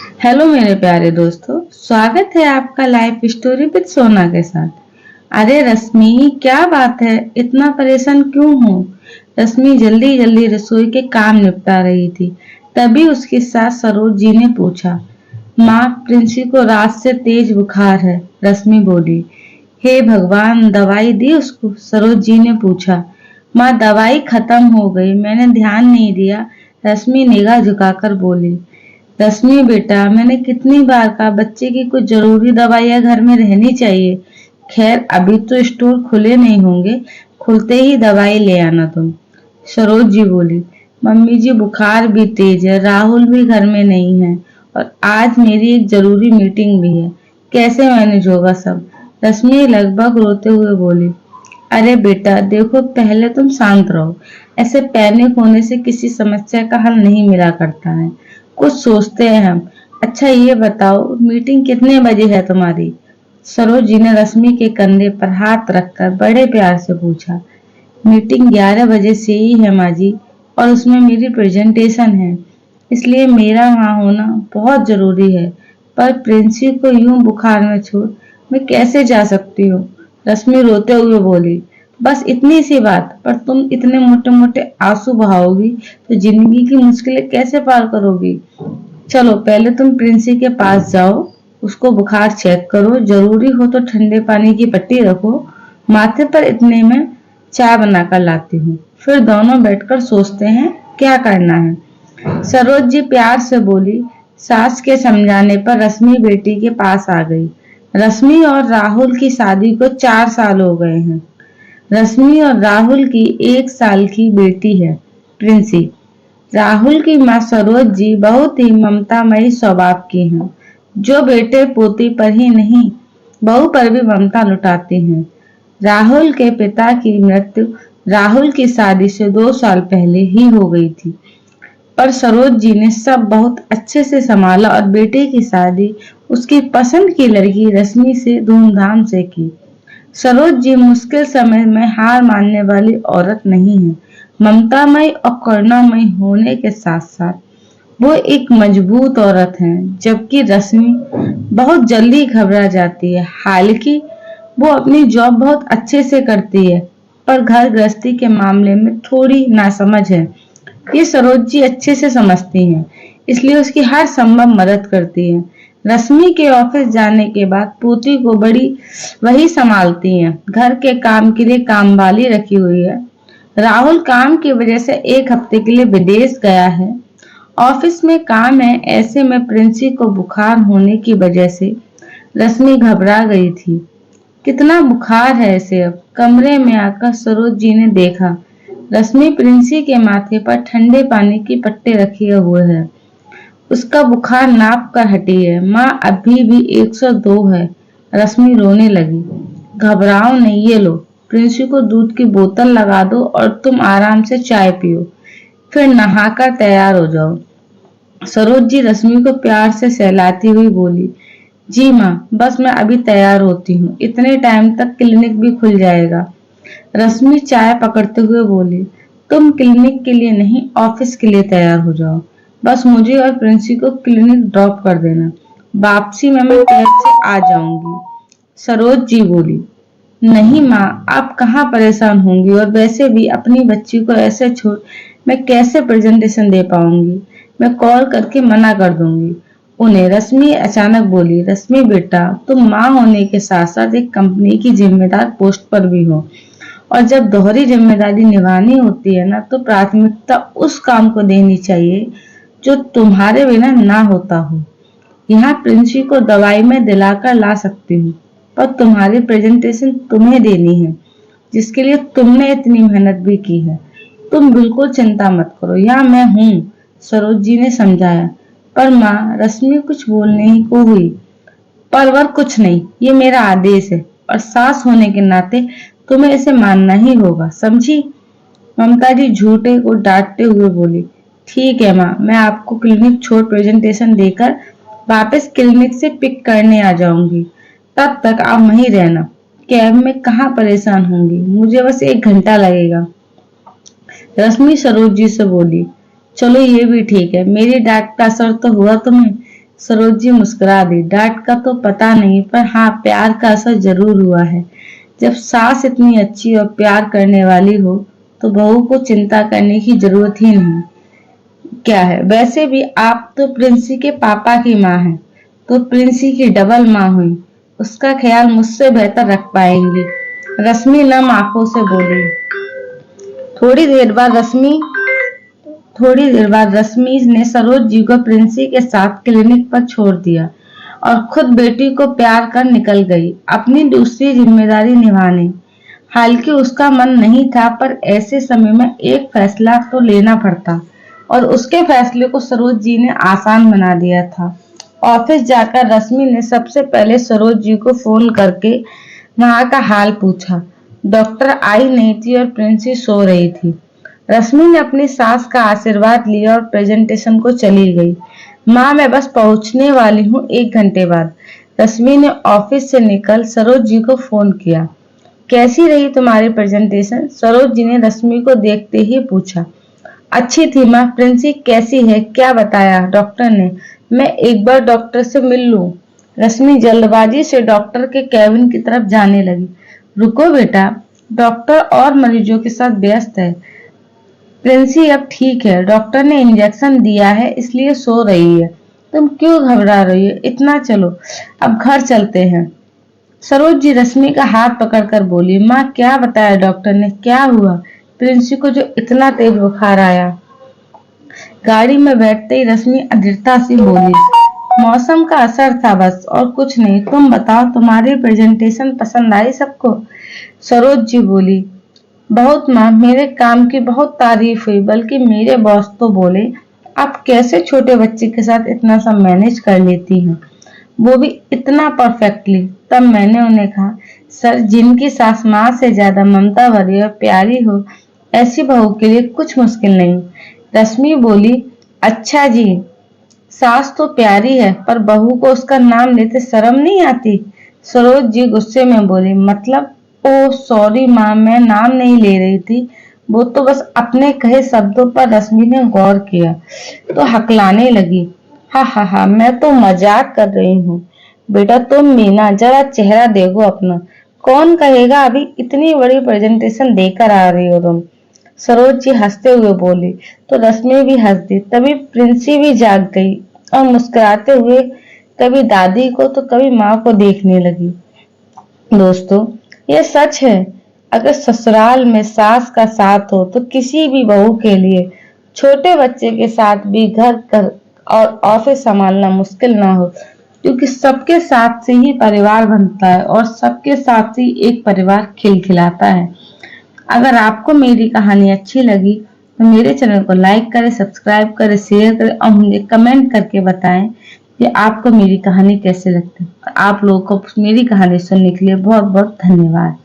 Hello मेरे प्यारे दोस्तों, स्वागत है आपका लाइफ स्टोरी विद सोना के साथ। अरे रश्मि, क्या बात है, इतना परेशान क्यों हो? रश्मि जल्दी जल्दी रसोई के काम निपटा रही थी। तभी उसकी सास सरोज जी ने पूछा। माँ, प्रिंसी को रात से तेज बुखार है। रश्मि बोली। हे भगवान, दवाई दी उसको? सरोज जी ने पूछा। माँ, दवाई खत्म हो गई, मैंने ध्यान नहीं दिया। रश्मि निगाह झुकाकर बोली। रश्मि बेटा, मैंने कितनी बार कहा बच्चे की कुछ जरूरी दवाइयां घर में रहनी चाहिए। खैर, अभी तो स्टोर खुले नहीं होंगे, खुलते ही दवाई ले आना तुम। सरोज जी बोली। मम्मी जी, बुखार भी तेज है, राहुल भी घर में नहीं है और आज मेरी एक जरूरी मीटिंग भी है। कैसे मैनेज होगा सब? रश्मि लगभग रोते हुए बोली। अरे बेटा देखो, पहले तुम शांत रहो। ऐसे पैनिक होने से किसी समस्या का हल नहीं मिला करता है। कुछ सोचते हैं हम। अच्छा ये बताओ, मीटिंग कितने बजे है तुम्हारी? सरोज जी ने रश्मि के कंधे पर हाथ रखकर बड़े प्यार से पूछा। मीटिंग 11 बजे से ही है माँ जी, और उसमें मेरी प्रेजेंटेशन है, इसलिए मेरा वहाँ होना बहुत जरूरी है। पर प्रिंसी को यूं बुखार में छोड़ मैं कैसे जा सकती हूँ? रश्मि रोते हुए बोली। बस इतनी सी बात पर तुम इतने मोटे मोटे आंसू बहाओगी तो जिंदगी की मुश्किलें कैसे पार करोगी? चलो पहले तुम प्रिंसी के पास जाओ, उसको बुखार चेक करो, जरूरी हो तो ठंडे पानी की पट्टी रखो माथे पर। इतने में चाय बनाकर लाती हूँ, फिर दोनों बैठकर सोचते हैं क्या करना है। सरोज जी प्यार से बोली। सास के समझाने पर रश्मि बेटी के पास आ गई। रश्मि और राहुल की शादी को 4 साल हो गए हैं। रश्मि और राहुल की 1 साल की बेटी है, प्रिंसी। राहुल की माँ सरोज जी बहुत ही ममतामयी स्वभाव की हैं, जो बेटे पोती पर ही नहीं बहू पर भी ममता लुटाती हैं। राहुल के पिता की मृत्यु राहुल की शादी से 2 साल पहले ही हो गई थी, पर सरोज जी ने सब बहुत अच्छे से संभाला और बेटे की शादी उसकी पसंद की लड़की रश्मि से धूमधाम से की। सरोज जी मुश्किल समय में हार मानने वाली औरत नहीं है। ममतामयी और करुणामयी होने के साथ साथ वो एक मजबूत औरत है, जबकि रश्मि बहुत जल्दी घबरा जाती है। हालांकि वो अपनी जॉब बहुत अच्छे से करती है, पर घर गृहस्थी के मामले में थोड़ी नासमझ है। ये सरोज जी अच्छे से समझती हैं, इसलिए उसकी हर संभव मदद करती हैं। रश्मि के ऑफिस जाने के बाद पोती को बड़ी वही संभालती हैं। घर के काम के लिए काम वाली रखी हुई है। राहुल काम की वजह से 1 हफ्ते के लिए विदेश गया है। ऑफिस में काम है, ऐसे में प्रिंसी को बुखार होने की वजह से रश्मि घबरा गई थी। कितना बुखार है इसे? अब कमरे में आकर सरोज जी ने देखा। रश्मि प्रिंसी के माथे पर ठंडे पानी की पट्टी रखे हुए है। उसका बुखार नाप कर हटी है। माँ, अभी भी 102 है। रश्मि रोने लगी। घबराओ नहीं, ये लो, प्रिंसी को दूध की बोतल लगा दो और तुम आराम से चाय पियो, फिर नहाकर तैयार हो जाओ। सरोज जी रश्मि को प्यार से सहलाती हुई बोली। जी माँ, बस मैं अभी तैयार होती हूँ, इतने टाइम तक क्लिनिक भी खुल जाएगा। रश्मि चाय पकड़ते हुए बोली। तुम क्लिनिक के लिए नहीं, ऑफिस के लिए तैयार हो जाओ। बस मुझे और प्रिंसी को क्लिनिक ड्रॉप कर देना, वापसी में मैं कैब से आ जाऊंगी। सरोज जी बोली। नहीं माँ, आप कहाँ परेशान होंगी, और वैसे भी अपनी बच्ची को ऐसे छोड़ मैं कैसे प्रेजेंटेशन दे पाऊंगी? मैं कॉल करके मना कर दूंगी उन्हें। रश्मि अचानक बोली। रश्मि बेटा, तुम माँ होने के साथ साथ एक कंपनी की जिम्मेदार पोस्ट पर भी हो, और जब दोहरी जिम्मेदारी निभानी होती है ना, तो प्राथमिकता उस काम को देनी चाहिए जो तुम्हारे बिना ना होता हो। यहाँ प्रिंसी को दवाई में दिलाकर ला सकती हूँ, पर तुम्हारी प्रेजेंटेशन तुम्हें देनी है, जिसके लिए तुमने इतनी मेहनत भी की है। तुम बिल्कुल चिंता मत करो, यहाँ मैं हूँ, सरोज जी ने समझाया। पर माँ, रश्मि कुछ बोलने ही को हुई। पर वह कुछ नहीं, ये मेरा आदेश है, और सास होने के नाते तुम्हें इसे मानना ही होगा, समझी? ममता जी झूठे को डांटते हुए बोली। ठीक है माँ, मैं आपको क्लिनिक छोड़ प्रेजेंटेशन देकर वापस क्लिनिक से पिक करने आ जाऊंगी। तब तक आप वहीं रहना। कैब में कहाँ परेशान होंगी, मुझे बस 1 घंटा लगेगा। रश्मि सरोज जी से बोली। चलो ये भी ठीक है, मेरी डांट का असर तो हुआ तुम्हें। सरोज जी मुस्कुरा दी। डांट का तो पता नहीं, पर हाँ प्यार का असर जरूर हुआ है। जब सास इतनी अच्छी और प्यार करने वाली हो तो बहू को चिंता करने की जरूरत ही नहीं। क्या है, वैसे भी आप तो प्रिंसी के पापा की माँ हैं, तो प्रिंसी की डबल माँ हुई। उसका ख्याल मुझसे बेहतर रख पाएंगी। रश्मि नम आंखों से बोली। थोड़ी देर बाद रश्मि थोड़ी देर बाद रश्मि ने सरोज जी को प्रिंसी के साथ क्लिनिक पर छोड़ दिया और खुद बेटी को प्यार कर निकल गई अपनी दूसरी जिम्मेदारी निभाने। हालांकि उसका मन नहीं था, पर ऐसे समय में एक फैसला तो लेना पड़ता और उसके फैसले को सरोज जी ने आसान बना दिया था। ऑफिस जाकर रश्मि ने सबसे पहले सरोज जी को फोन करके वहां का हाल पूछा। डॉक्टर आई नहीं थी और प्रिंसी सो रही थी। रश्मि ने अपनी सास का आशीर्वाद लिया और प्रेजेंटेशन को चली गई। माँ, मैं बस पहुंचने वाली हूँ 1 घंटे बाद। रश्मि ने ऑफिस से निकल सरोज जी को फोन किया। कैसी रही तुम्हारी प्रेजेंटेशन? सरोज जी ने रश्मि को देखते ही पूछा। अच्छी थी माँ। प्रिंसी कैसी है? क्या बताया डॉक्टर ने? मैं एक बार डॉक्टर से मिल लूं। रश्मि जल्दबाजी से डॉक्टर के कैबिन की तरफ जाने लगी। रुको बेटा, डॉक्टर और मरीजों के साथ व्यस्त है। प्रिंसी अब ठीक है, डॉक्टर ने इंजेक्शन दिया है इसलिए सो रही है। तुम क्यों घबरा रही हो? इतना चलो, अब घर चलते हैं। सरोज जी रश्मि का हाथ पकड़कर बोली। माँ, क्या बताया डॉक्टर ने? क्या हुआ? प्रिंसी को जो इतना तेज बुखार आया। गाड़ी में बैठते ही रश्मि अधीरता से बोली। मौसम का असर था बस, और कुछ नहीं। तुम बताओ, तुम्हारी प्रेजेंटेशन पसंद आई सबको? सरोज जी बोली। बहुत माँ, मेरे काम की बहुत तारीफ हुई, बल्कि मेरे बॉस तो बोले आप कैसे छोटे बच्चे के साथ इतना सब मैनेज कर लेती हैं, वो भी इतना परफेक्टली। तब मैंने उन्हें कहा, सर, जिनकी सास माँ से ज्यादा ममता भरी और प्यारी हो, ऐसी बहू के लिए कुछ मुश्किल नहीं। रश्मि बोली। अच्छा जी, सास तो प्यारी है, पर बहू को उसका नाम लेते शर्म नहीं आती? सरोज जी गुस्से में बोली। मतलब? ओ सॉरी माँ, मैं नाम नहीं ले रही थी, वो तो बस अपने कहे शब्दों पर रश्मि ने गौर किया तो हकलाने लगी। हा हा हा, मैं तो मजाक कर रही हूँ। बेटा तुम भी ना, जरा चेहरा देखो अपना। कौन कहेगा अभी इतनी बड़ी प्रेजेंटेशन देकर आ रही हो तुम? सरोज जी हंसते हुए बोली। तो रश्मि भी हंस दी। तभी प्रिंसी भी जाग गई और मुस्कुराते हुए कभी दादी को तो कभी माँ को देखने लगी। दोस्तों, ये सच है, अगर ससुराल में सास का साथ हो तो किसी भी बहू के लिए छोटे बच्चे के साथ भी घर कर और ऑफिस संभालना मुश्किल ना हो, क्योंकि सबके साथ से ही परिवार बनता है और सबके साथ ही एक परिवार खिलखिलाता है। अगर आपको मेरी कहानी अच्छी लगी तो मेरे चैनल को लाइक करें, सब्सक्राइब करें, शेयर करें और मुझे कमेंट करके बताएं कि आपको मेरी कहानी कैसे लगती है। आप लोगों को मेरी कहानी सुनने के लिए बहुत बहुत धन्यवाद।